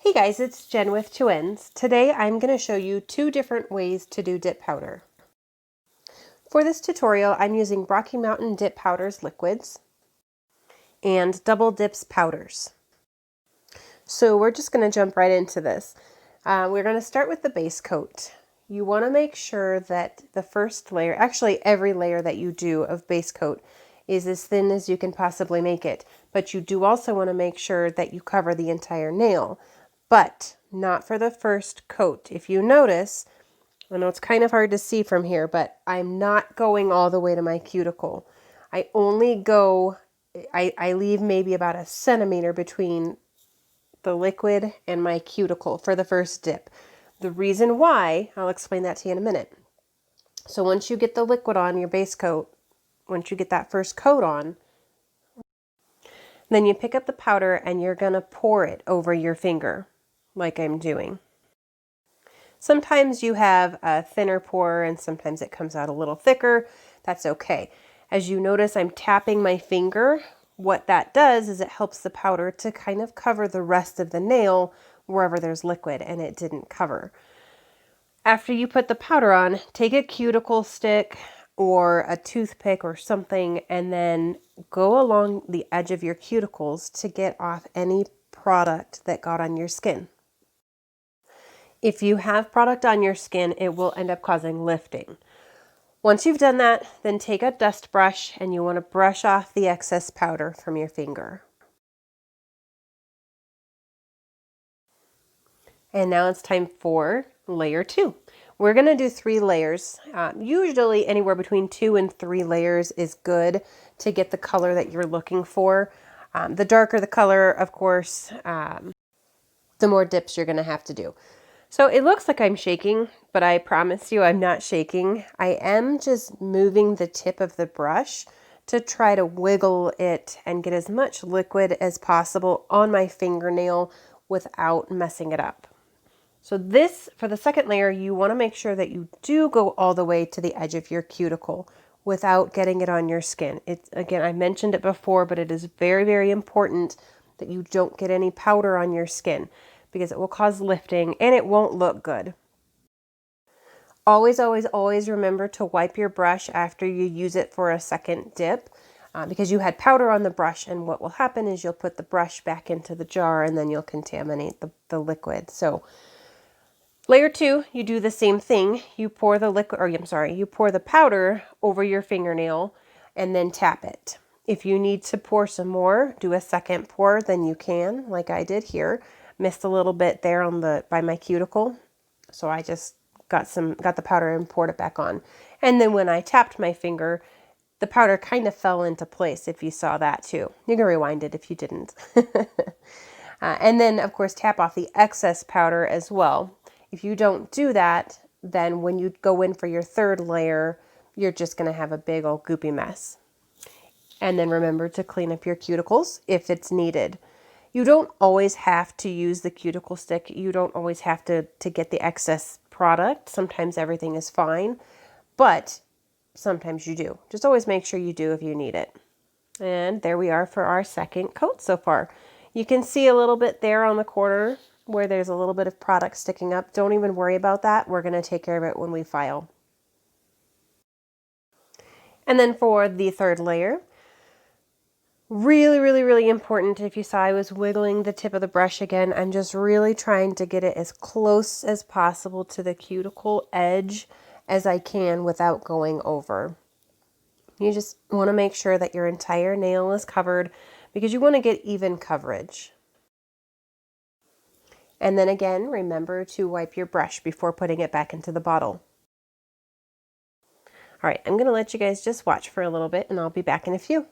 Hey guys, it's Jen with Two Ends. Today I'm going to show you two different ways to do dip powder. For this tutorial, I'm using Rocky Mountain Dip Powders liquids and Double Dips powders. So we're just going to jump right into this. We're going to start with the base coat. You want to make sure that the first layer, actually every layer that you do of base coat, is as thin as you can possibly make it. But you do also want to make sure that you cover the entire nail. But not for the first coat. If you notice, I know it's kind of hard to see from here, but I'm not going all the way to my cuticle. I only go, I leave maybe about a centimeter between the liquid and my cuticle for the first dip. The reason why, I'll explain that to you in a minute. So once you get the liquid on your base coat, once you get that first coat on, then you pick up the powder and you're going to pour it over your finger like I'm doing. Sometimes you have a thinner pour and sometimes it comes out a little thicker. That's okay. As you notice, I'm tapping my finger. What that does is it helps the powder to kind of cover the rest of the nail wherever there's liquid and it didn't cover. After you put the powder on, take a cuticle stick or a toothpick or something and then go along the edge of your cuticles to get off any product that got on your skin. If you have product on your skin, it will end up causing lifting. Once you've done that, then take a dust brush and you want to brush off the excess powder from your finger. And now it's time for layer 2. We're going to do 3 layers. Usually anywhere between 2 and 3 layers is good to get the color that you're looking for. The darker the color, of course, the more dips you're going to have to do. So it looks like I'm shaking, but I promise you I'm not shaking. I am just moving the tip of the brush to try to wiggle it and get as much liquid as possible on my fingernail without messing it up. So this, for the second layer, you want to make sure that you do go all the way to the edge of your cuticle without getting it on your skin. It's, again, I mentioned it before, but it is very, very important that you don't get any powder on your skin, because it will cause lifting and it won't look good. Always, always, always remember to wipe your brush after you use it for a second dip, because you had powder on the brush, and what will happen is you'll put the brush back into the jar and then you'll contaminate the liquid. So layer 2, you do the same thing. You pour the liquid, or I'm sorry, you pour the powder over your fingernail and then tap it. If you need to pour some more, do a second pour, then you can, like I did here. Missed a little bit there on by my cuticle, so I just got the powder and poured it back on. And then when I tapped my finger, the powder kind of fell into place, if you saw that too. You can rewind it if you didn't. And then, of course, tap off the excess powder as well. If you don't do that, then when you go in for your third layer, you're just going to have a big old goopy mess. And then remember to clean up your cuticles if it's needed. You don't always have to use the cuticle stick. You don't always have to get the excess product. Sometimes everything is fine, but sometimes you do. Just always make sure you do if you need it. And there we are for our second coat so far. You can see a little bit there on the corner where there's a little bit of product sticking up. Don't even worry about that. We're going to take care of it when we file. And then for the third layer, really, really, really important. If you saw I was wiggling the tip of the brush again, I'm just really trying to get it as close as possible to the cuticle edge as I can without going over. You just want to make sure that your entire nail is covered because you want to get even coverage. And then again, remember to wipe your brush before putting it back into the bottle. All right, I'm going to let you guys just watch for a little bit and I'll be back in a few.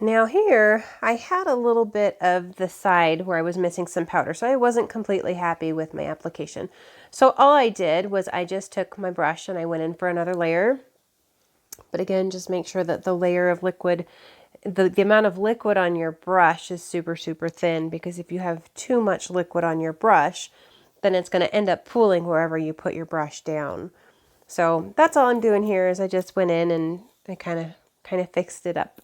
Now here, I had a little bit of the side where I was missing some powder, so I wasn't completely happy with my application. So all I did was I just took my brush and I went in for another layer. But again, just make sure that the layer of liquid, the amount of liquid on your brush is super, super thin, because if you have too much liquid on your brush, then it's going to end up pooling wherever you put your brush down. So that's all I'm doing here is I just went in and I kind of fixed it up.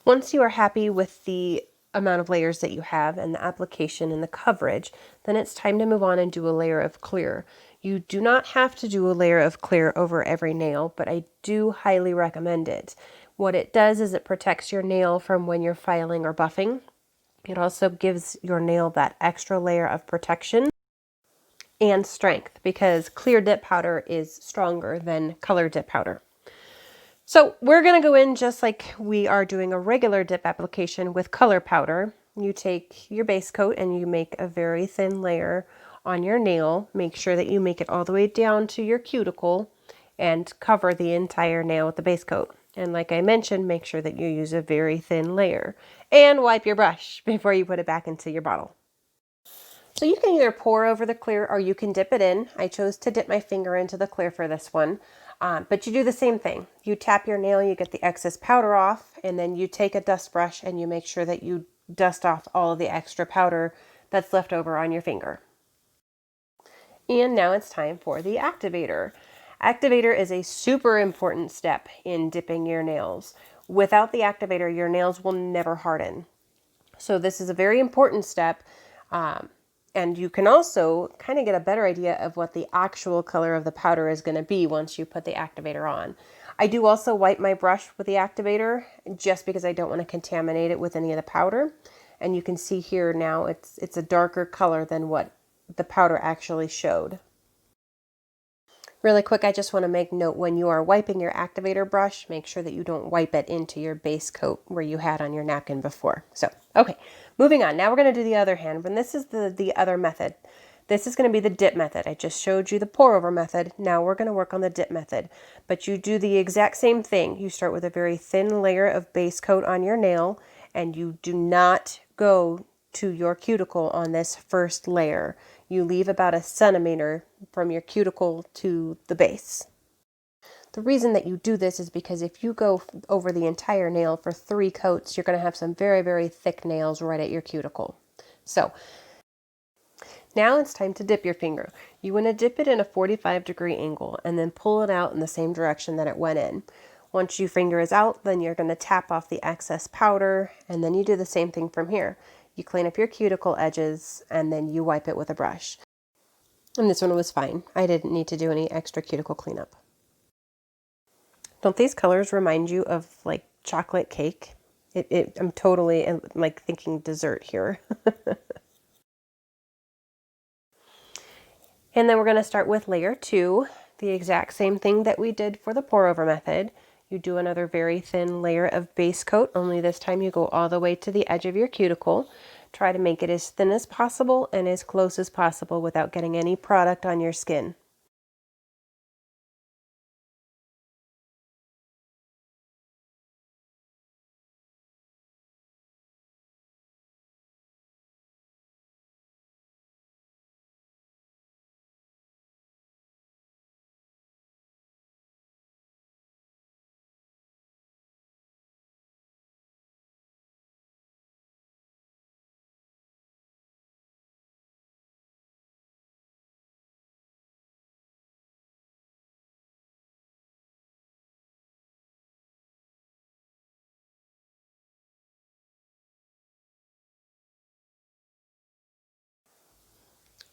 Once you are happy with the amount of layers that you have and the application and the coverage, then it's time to move on and do a layer of clear. You do not have to do a layer of clear over every nail, but I do highly recommend it. What it does is it protects your nail from when you're filing or buffing. It also gives your nail that extra layer of protection and strength, because clear dip powder is stronger than color dip powder. So we're going to go in just like we are doing a regular dip application with color powder. You take your base coat and you make a very thin layer on your nail. Make sure that you make it all the way down to your cuticle and cover the entire nail with the base coat. And like I mentioned, make sure that you use a very thin layer and wipe your brush before you put it back into your bottle. So you can either pour over the clear or you can dip it in. I chose to dip my finger into the clear for this one. But you do the same thing. You tap your nail, you get the excess powder off, and then you take a dust brush and you make sure that you dust off all of the extra powder that's left over on your finger. And now it's time for the activator. Activator is a super important step in dipping your nails. Without the activator, your nails will never harden. So this is a very important step. And you can also kind of get a better idea of what the actual color of the powder is going to be once you put the activator on. I do also wipe my brush with the activator just because I don't want to contaminate it with any of the powder. And you can see here now it's a darker color than what the powder actually showed. Really quick, I just want to make note, when you are wiping your activator brush, make sure that you don't wipe it into your base coat where you had on your napkin before. So, okay, moving on. Now we're going to do the other hand. When this is the other method. This is going to be the dip method. I just showed you the pour over method. Now we're going to work on the dip method. But you do the exact same thing. You start with a very thin layer of base coat on your nail, and you do not go to your cuticle on this first layer. You leave about 1 centimeter from your cuticle to the base. The reason that you do this is because if you go over the entire nail for 3 coats, you're going to have some very, very thick nails right at your cuticle. So now it's time to dip your finger. You want to dip it in a 45-degree angle and then pull it out in the same direction that it went in. Once your finger is out, then you're going to tap off the excess powder, and then you do the same thing from here. You clean up your cuticle edges and then you wipe it with a brush. And this one was fine. I didn't need to do any extra cuticle cleanup. Don't these colors remind you of like chocolate cake? I'm totally like thinking dessert here. And then we're going to start with layer 2, the exact same thing that we did for the pour over method. You do another very thin layer of base coat, only this time you go all the way to the edge of your cuticle. Try to make it as thin as possible and as close as possible without getting any product on your skin.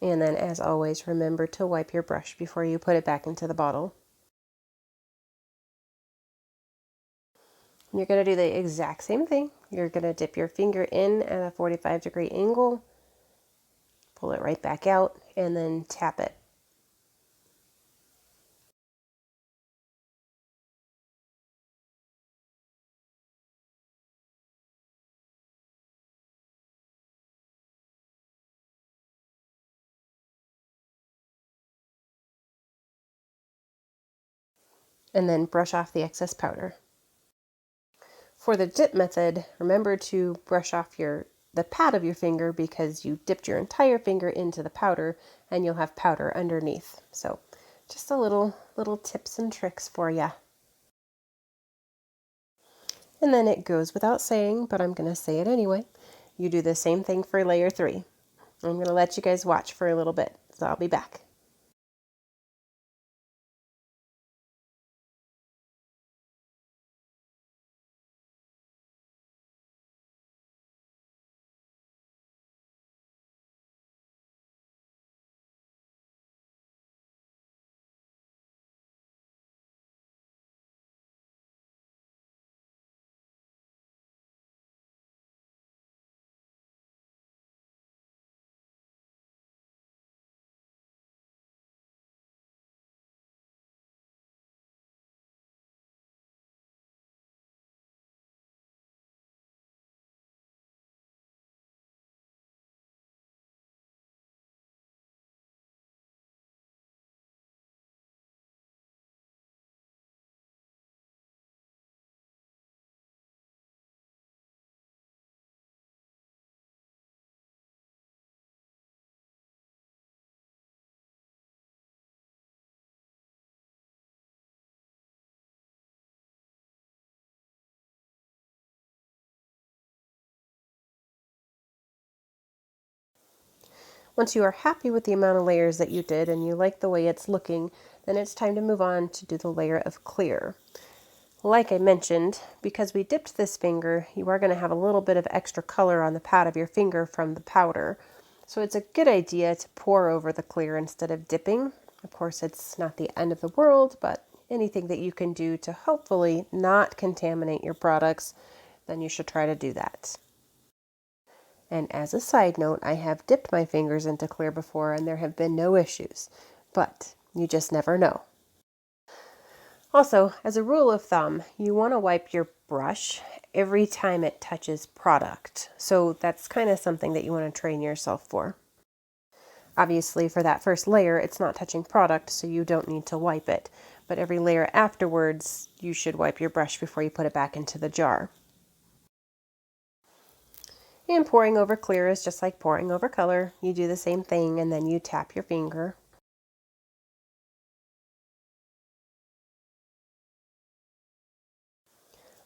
And then, as always, remember to wipe your brush before you put it back into the bottle. You're going to do the exact same thing. You're going to dip your finger in at a 45-degree angle, pull it right back out, and then tap it. And then brush off the excess powder. For the dip method, remember to brush off the pad of your finger because you dipped your entire finger into the powder and you'll have powder underneath. So just a little tips and tricks for you. And then it goes without saying, but I'm going to say it anyway. You do the same thing for layer 3. I'm going to let you guys watch for a little bit, so I'll be back. Once you are happy with the amount of layers that you did and you like the way it's looking, then it's time to move on to do the layer of clear. Like I mentioned, because we dipped this finger, you are going to have a little bit of extra color on the pad of your finger from the powder. So it's a good idea to pour over the clear instead of dipping. Of course, it's not the end of the world, but anything that you can do to hopefully not contaminate your products, then you should try to do that. And as a side note, I have dipped my fingers into clear before and there have been no issues, but you just never know. Also, as a rule of thumb, you want to wipe your brush every time it touches product. So that's kind of something that you want to train yourself for. Obviously, for that first layer, it's not touching product, so you don't need to wipe it. But every layer afterwards, you should wipe your brush before you put it back into the jar. And pouring over clear is just like pouring over color. You do the same thing and then you tap your finger.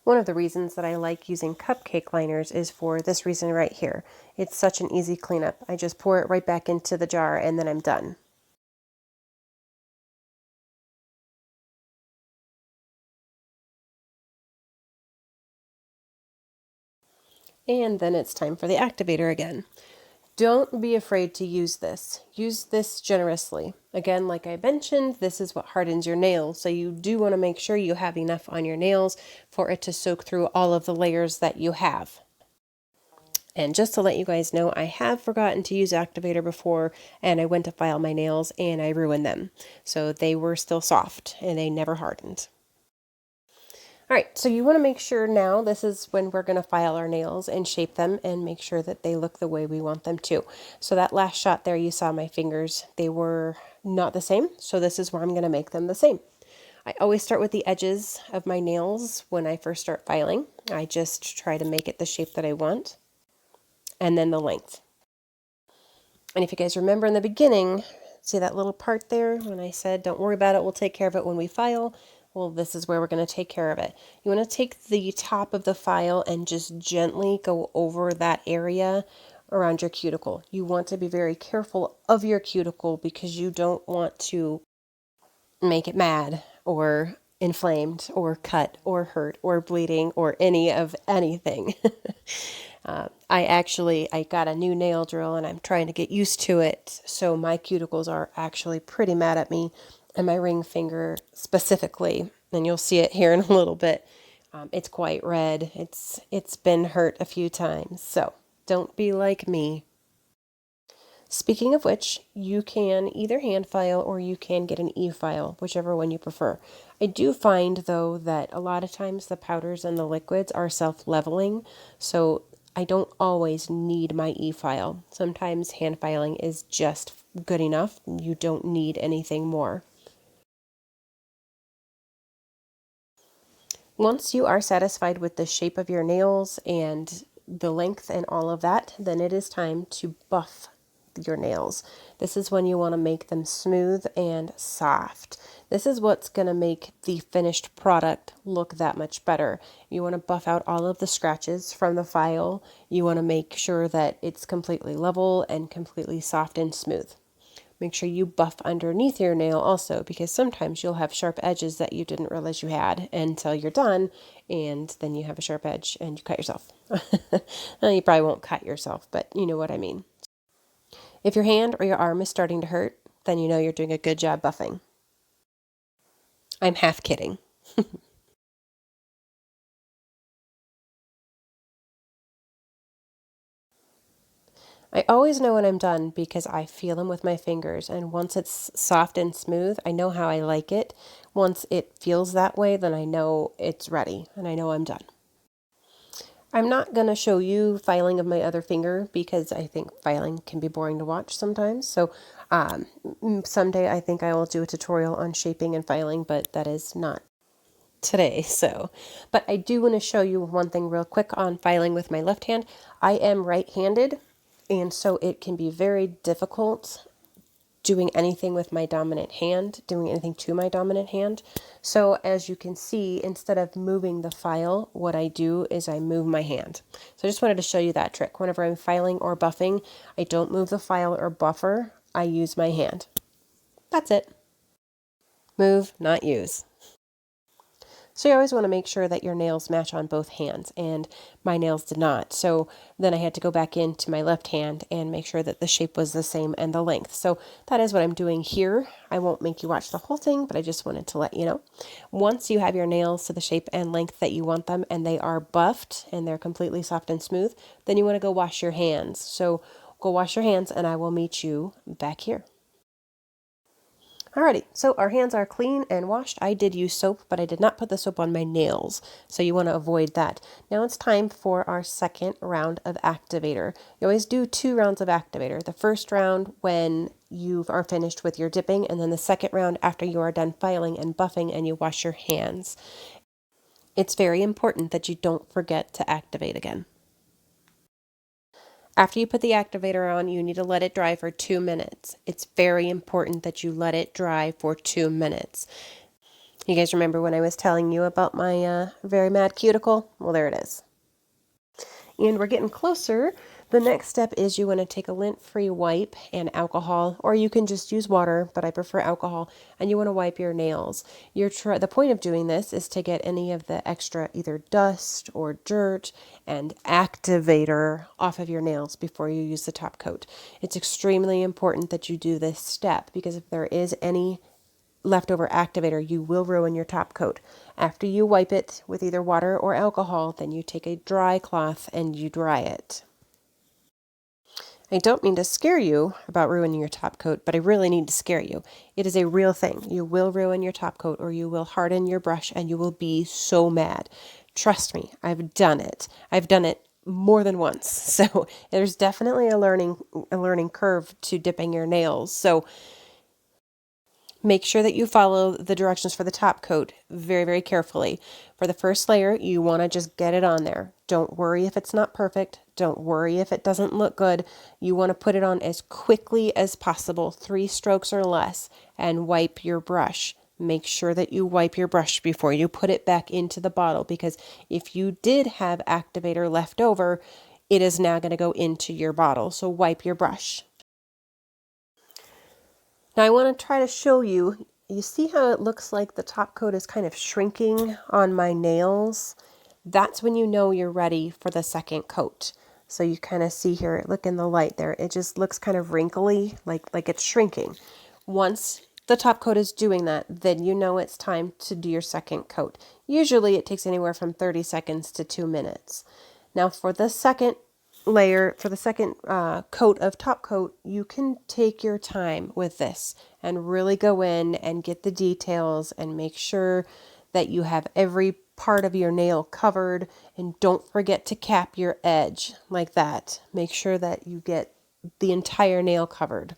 One of the reasons that I like using cupcake liners is for this reason right here. It's such an easy cleanup. I just pour it right back into the jar and then I'm done. And then it's time for the activator again. Don't be afraid to use this. Use this generously. Again, like I mentioned, this is what hardens your nails, so you do want to make sure you have enough on your nails for it to soak through all of the layers that you have. And just to let you guys know, I have forgotten to use activator before, and I went to file my nails and I ruined them. So they were still soft and they never hardened. All right, so you want to make sure now, this is when we're going to file our nails and shape them and make sure that they look the way we want them to. So that last shot there, you saw my fingers, they were not the same. So this is where I'm going to make them the same. I always start with the edges of my nails when I first start filing. I just try to make it the shape that I want, and then the length. And if you guys remember in the beginning, see that little part there when I said, don't worry about it, we'll take care of it when we file? Well, this is where we're going to take care of it. You want to take the top of the file and just gently go over that area around your cuticle. You want to be very careful of your cuticle because you don't want to make it mad or inflamed or cut or hurt or bleeding or any of anything. I got a new nail drill and I'm trying to get used to it. So my cuticles are actually pretty mad at me, and my ring finger specifically. And you'll see it here in a little bit. It's quite red. It's been hurt a few times. So don't be like me. Speaking of which, you can either hand file or you can get an e-file, whichever one you prefer. I do find, though, that a lot of times the powders and the liquids are self-leveling, so I don't always need my e-file. Sometimes hand filing is just good enough. You don't need anything more. Once you are satisfied with the shape of your nails and the length and all of that, then it is time to buff your nails. This is when you want to make them smooth and soft. This is what's going to make the finished product look that much better. You want to buff out all of the scratches from the file. You want to make sure that it's completely level and completely soft and smooth. Make sure you buff underneath your nail also, because sometimes you'll have sharp edges that you didn't realize you had until you're done, and then you have a sharp edge and you cut yourself. Well, you probably won't cut yourself, but you know what I mean. If your hand or your arm is starting to hurt, then you know you're doing a good job buffing. I'm half kidding. I always know when I'm done because I feel them with my fingers, and once it's soft and smooth, I know how I like it. Once it feels that way, then I know it's ready and I know I'm done. I'm not going to show you filing of my other finger because I think filing can be boring to watch sometimes. So someday I think I will do a tutorial on shaping and filing, but that is not today. So, but I do want to show you one thing real quick on filing with my left hand. I am right-handed, and so it can be very difficult doing anything with my dominant hand, doing anything to my dominant hand. So as you can see, instead of moving the file, what I do is I move my hand. So I just wanted to show you that trick. Whenever I'm filing or buffing, I don't move the file or buffer, I use my hand. That's it. Move, not use. So you always want to make sure that your nails match on both hands, and my nails did not. So then I had to go back into my left hand and make sure that the shape was the same and the length. So that is what I'm doing here. I won't make you watch the whole thing, but I just wanted to let you know. Once you have your nails to the shape and length that you want them, and they are buffed and they're completely soft and smooth, then you want to go wash your hands. So go wash your hands and I will meet you back here. Alrighty, so our hands are clean and washed. I did use soap, but I did not put the soap on my nails, so you want to avoid that. Now it's time for our second round of activator. You always do 2 rounds of activator. The first round when you are finished with your dipping, and then the second round after you are done filing and buffing and you wash your hands. It's very important that you don't forget to activate again. After you put the activator on, you need to let it dry for 2 minutes. It's very important that you let it dry for 2 minutes. You guys remember when I was telling you about my very mad cuticle? Well, there it is. And we're getting closer. The next step is you want to take a lint-free wipe and alcohol, or you can just use water, but I prefer alcohol, and you want to wipe your nails. The point of doing this is to get any of the extra either dust or dirt and activator off of your nails before you use the top coat. It's extremely important that you do this step because if there is any leftover activator, you will ruin your top coat. After you wipe it with either water or alcohol, then you take a dry cloth and you dry it. I don't mean to scare you about ruining your top coat, but I really need to scare you. It is a real thing. You will ruin your top coat, or you will harden your brush and you will be so mad. Trust me, I've done it. I've done it more than once. So there's definitely a learning curve to dipping your nails. So make sure that you follow the directions for the top coat very, very carefully. For the first layer, you want to just get it on there. Don't worry if it's not perfect. Don't worry if it doesn't look good. You want to put it on as quickly as possible, 3 strokes or less, and wipe your brush. Make sure that you wipe your brush before you put it back into the bottle, because if you did have activator left over, it is now going to go into your bottle. So wipe your brush. Now I want to try to show you, you see how it looks like the top coat is kind of shrinking on my nails? That's when you know you're ready for the second coat. So you kind of see here, look in the light there, it just looks kind of wrinkly, like it's shrinking. Once the top coat is doing that, then you know it's time to do your second coat. Usually it takes anywhere from 30 seconds to 2 minutes. Now for the second layer, for the second coat of top coat, you can take your time with this and really go in and get the details and make sure that you have every part of your nail covered, and don't forget to cap your edge like that. Make sure that you get the entire nail covered.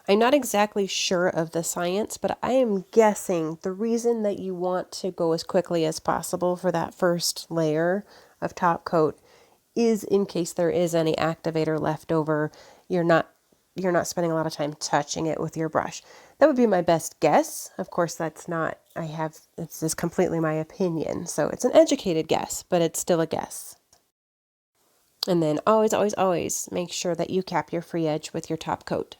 I'm not exactly sure of the science, but I am guessing the reason that you want to go as quickly as possible for that first layer of top coat is in case there is any activator left over. You're not spending a lot of time touching it with your brush. That would be my best guess. Of course, that's not, it's just completely my opinion. So it's an educated guess, but it's still a guess. And then always, always, always make sure that you cap your free edge with your top coat.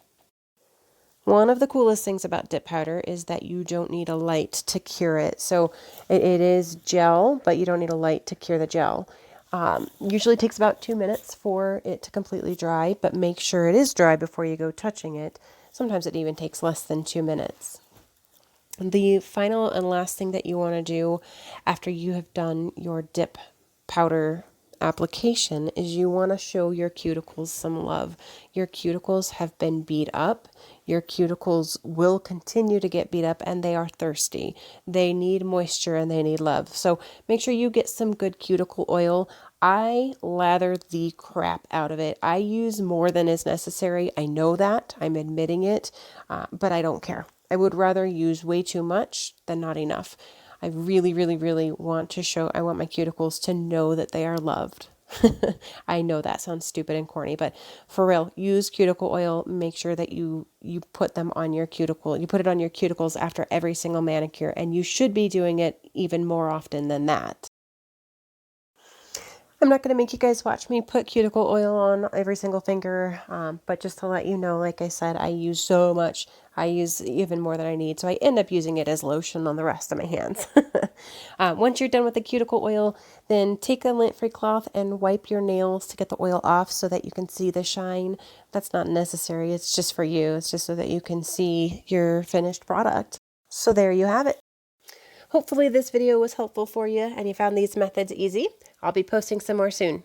One of the coolest things about dip powder is that you don't need a light to cure it. So it is gel, but you don't need a light to cure the gel. Usually takes about 2 minutes for it to completely dry, but make sure it is dry before you go touching it. Sometimes it even takes less than 2 minutes. The final and last thing that you want to do after you have done your dip powder application is you want to show your cuticles some love. Your cuticles have been beat up. Your cuticles will continue to get beat up, and they are thirsty. They need moisture and they need love. So make sure you get some good cuticle oil. I lather the crap out of it. I use more than is necessary. I know that. I'm admitting it, but I don't care. I would rather use way too much than not enough. I really, really, really want to show, I want my cuticles to know that they are loved. I know that sounds stupid and corny, but for real, use cuticle oil. Make sure that you put them on your cuticle. You put it on your cuticles after every single manicure, and you should be doing it even more often than that. I'm not going to make you guys watch me put cuticle oil on every single finger, but just to let you know, like I said, I use so much. I use even more than I need, so I end up using it as lotion on the rest of my hands. Once you're done with the cuticle oil, then take a lint-free cloth and wipe your nails to get the oil off so that you can see the shine. That's not necessary. It's just for you. It's just so that you can see your finished product. So there you have it. Hopefully this video was helpful for you and you found these methods easy. I'll be posting some more soon.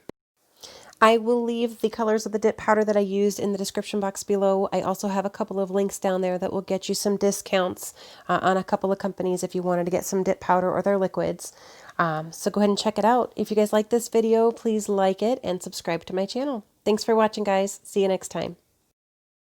I will leave the colors of the dip powder that I used in the description box below. I also have a couple of links down there that will get you some discounts on a couple of companies if you wanted to get some dip powder or their liquids. So go ahead and check it out. If you guys like this video, please like it and subscribe to my channel. Thanks for watching, guys. See you next time.